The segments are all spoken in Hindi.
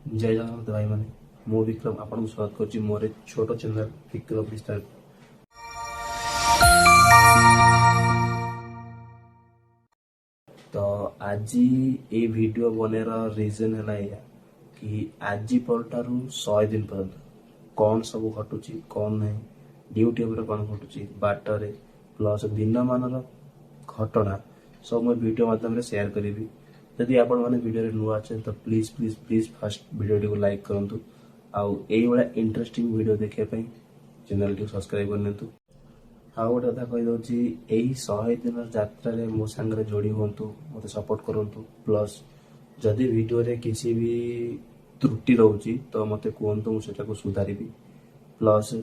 जय जगन्नाथ भाई मैंने मु विक्रम आपको स्वागत करुच्ची मोर छोट चैनल विक्रम विस्तार। तो आज ये वीडियो बनेर रीजन है कि आज परठारू 100 दिन पर्यंत कौन सब घटुची कौन नहीं ड्यूटी उपर कौन घटुची बाटर प्लस दिन मान घटना सब मैं वीडियो माध्यम शेयर करी। जदि आपण मैंने वीडियो नुआ अच्छे तो please please please fast video को लाइक करूँ आउ भाया इंटरेस्टिंग वीडियो देखापी चैनल टी सब्सक्राइब करनी। आउ गोटे कथा कहीदे यही 100 दिन यात्रा मो सांगे जोड़ी हूँ मत सपोर्ट करूँ प्लस जदि वीडियो रे किसी भी त्रुटि रोचे तो मत कहतु मुझे सुधारी प्लस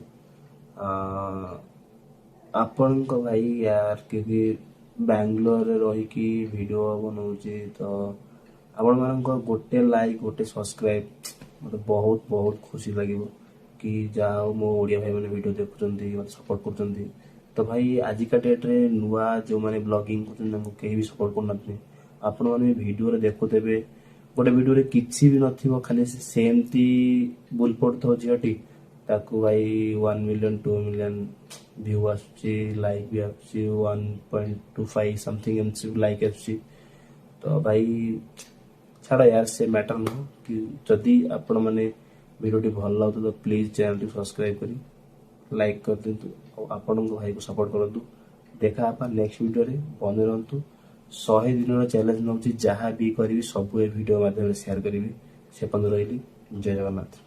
आपण भाई यार क्योंकि बैंगलोर रहीकि वीडियो बनाऊे तो आपण मान गोटे लाइक गोटे सब्सक्राइब मत बहुत बहुत खुशी लगे कि जहाँ मो ओडिया भाई मैंने वीडियो देखुं मत सपोर्ट कर। तो भाई आजिका डेट रे नुआ जो मैंने ब्लॉगिंग कहीं भी सपोर्ट करना आपण मैंने वीडियो देखुथे गोटे वीडियो रे किसी भी नथिबो खाली सेमती बुल पड़थो झीटी ताकू भाई 1 मिलियन 2 मिलियन व्यू आसुची लाइक भी आसुची 1.25 समथिंग एमसी लाइक आसुची। तो भाई छाड़ा यार से मैटर नुह कि जदि आपण मैंने वीडियो भल लगे तो प्लीज चैनल सब्सक्राइब करी लाइक कर दिंतु आपण भाई को सपोर्ट करूँ। देखा आप नेक्स्ट वीडियो रे बने रहतु 100 दिन चैलेंज नौ जहाँ भी करी सब वीडियो माध्यम शेयर करी से रही। जय जगन्नाथ।